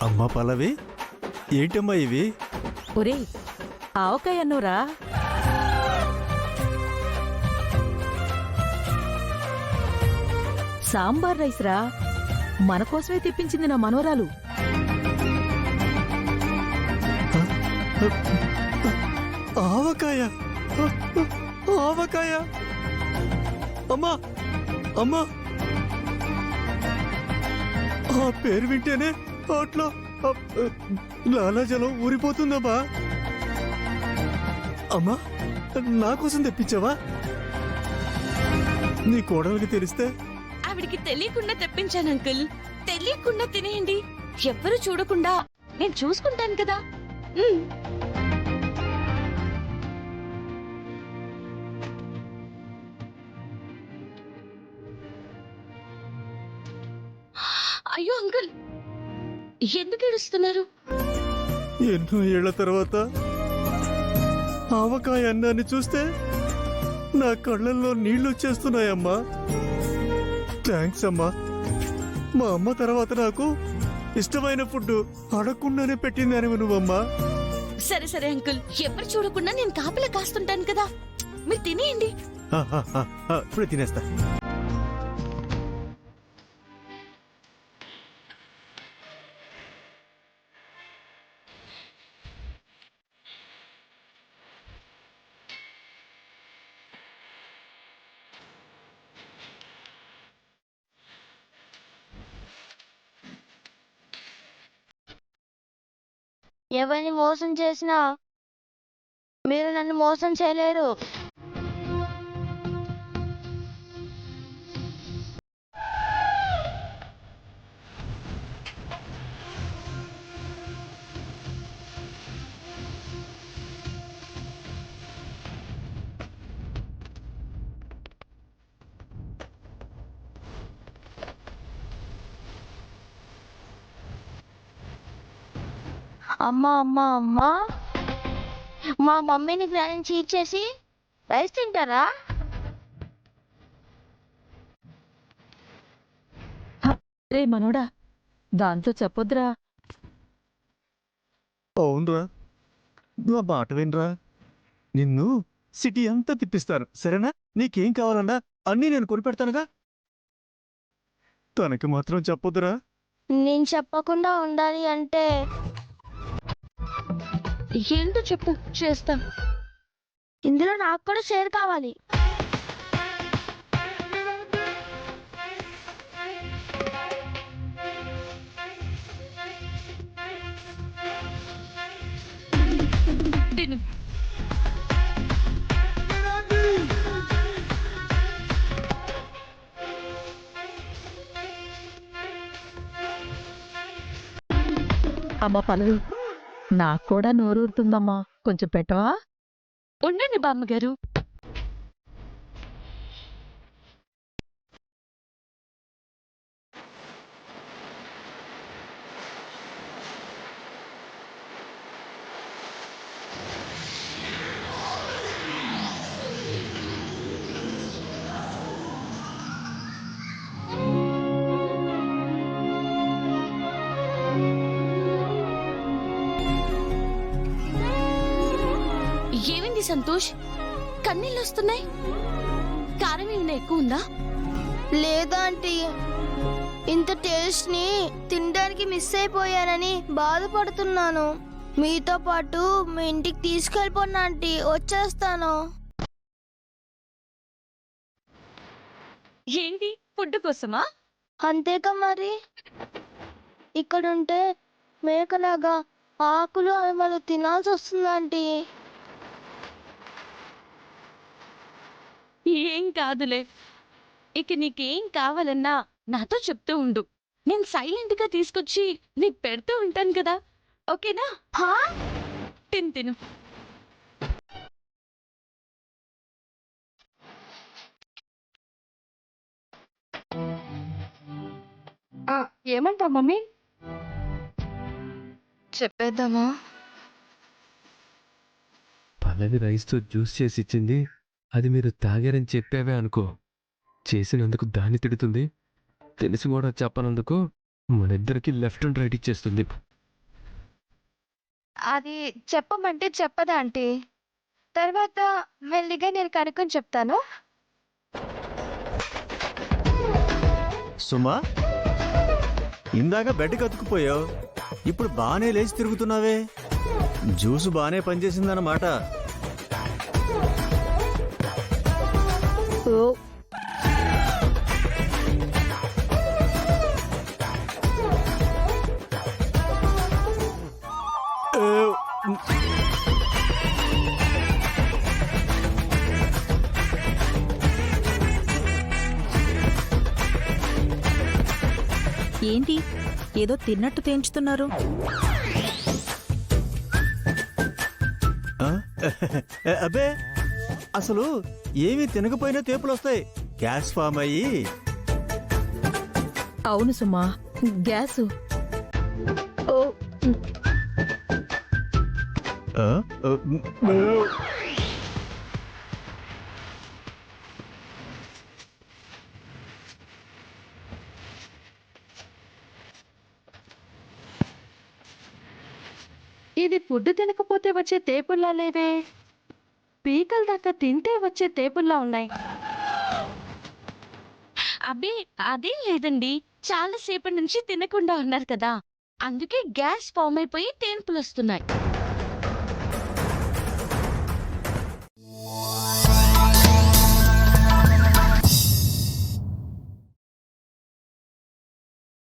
అమ్మా పల్లవి, ఏంటమ్మా ఇవి? ఒరే ఆవకాయ అన్నోరా. సాంబార్ రైస్ రా, మన కోసమే తెప్పించింది నా మనవరాలు. ఆవకాయ, ఆవకాయ! అమ్మా, అమ్మా! ఆ పేరు వింటేనే అట్లా లాలాజలం ఊరిపోతుందమ్మా. అమ్మా, నా కోసం తెప్పించావా? నీ కోడలికి తెలిస్తే? ఆవిడికి తెలియకుండా తెప్పించాను అంకుల్. తెలియకుండా తినేయండి, ఎవ్వరు చూడకుండా. నేను చూసుకుంటాను కదా. అయ్యో అంకుల్, ఎందుకు ఏడుస్తున్నారు? ఎన్నో ఏళ్ల తర్వాత ఆవకాయ అన్నాన్ని చూస్తే నా కళ్ళల్లో నీళ్లు వచ్చేస్తున్నాయమ్మా. థ్యాంక్స్ అమ్మా. మా అమ్మ తర్వాత నాకు ఇష్టమైన ఫుడ్ అడగకుండానే పెట్టింది అని నువ్వమ్మా. సరే సరే అంకుల్, ఎవరు చూడకుండా నేను కాపలా కాస్తుంటాను కదా. మీరు తినేయండి. ఇప్పుడు తినేస్తా. ఎవరిని మోసం చేసినా మీరు నన్ను మోసం చేయలేరు. అమ్మా అమ్మా అమ్మా, మా మమ్మీని జ్ఞానం చీట్ చేసి రైస్ తింటారా? రే మనోడా, దాంతో చెప్పొద్దురా. అవునరా, నువ్వు ఆ మాట వినరా. నిన్ను సిటీ అంతా తిప్పిస్తారు, సరేనా? నీకేం కావాలన్నా అన్నీ నేను కొనిపెడతానుగా. తనకి మాత్రం చెప్పొద్దురా. నేను చెప్పకుండా ఉండాలి అంటే ఏంటో చెప్పు, చేస్తా. ఇందులో నాకు కూడా షేర్ కావాలి. తిను. అమ్మ పల్లవి, నాకు కూడా నోరూరుతుందమ్మా, కొంచెం పెట్టవా? ఉండండి బామ్మగారు. ఏమైంది సంతోష్? కన్నీళ్ళు వస్తున్నాయి. కారం ఏమైనా ఎక్కువ ఉందా? లేదా ఆంటీ, ఇంత టేస్ట్ ని తినడానికి మిస్ అయిపోయానని బాధపడుతున్నాను. మీతో పాటు మీ ఇంటికి తీసుకెళ్ళిపోనా ఆంటీ, వచ్చేస్తాను. ఏంటి, ఫుడ్ కోసమా? అంతేకా మరి. ఇక్కడుంటే మేకలాగా ఆకులు అవి తినాల్సి వస్తుంది ఆంటీ. ఏం కాదులే. ఇక నీకేం కావాలన్నా నాతో చెప్తూ ఉండు. నేను సైలెంట్ గా తీసుకొచ్చి నీకు పెడుతూ ఉంటాను కదా. ఓకేనా? తిను తిను. ఏమంటావు మమ్మీ? చెప్పేద్దామా? పల్లవి రైస్తో జ్యూస్ చేసి ఇచ్చింది, అది మీరు తాగారని చెప్పావే అనుకో. చేసినందుకు దాన్ని తిడుతుంది, తెలిసి కూడా చెప్పనందుకు మన ఇద్దరికి లెఫ్ట్ అండ్ రైట్ ఇచ్చేస్తుంది. అది చెప్పమంటే చెప్పదా ఆంటీ. తర్వాత మెల్లిగా నేను కనుక్కొని చెప్తాను. సుమా, ఇందాక బెడ్కి అతుకుపోయావు, ఇప్పుడు బాగానే లేచి తిరుగుతున్నావే. జ్యూస్ బాగానే పనిచేసిందన్నమాట. ఓ, ఏ, ఏంటి ఏదో తిన్నట్టు తేంచుతున్నారు? ఆ? అబ్బే, అసలు ఏమీ తినకపోయినా తేపులు వస్తాయి. గ్యాస్ ఫామ్ అయ్యి. అవును సుమా, గ్యాసు. ఓ, ఆ? ఇది ఫుడ్ తినకపోతే వచ్చే తేపుల్లా లేవే, పీకల దాకా తింటే వచ్చే తేపుల్లా ఉన్నాయి. అబ్బే అదేం లేదండి, చాలా సేపటి నుంచి తినకుండా ఉన్నారు కదా, అందుకే గ్యాస్ ఫామ్ అయిపోయి తేన్పులు వస్తున్నాయి.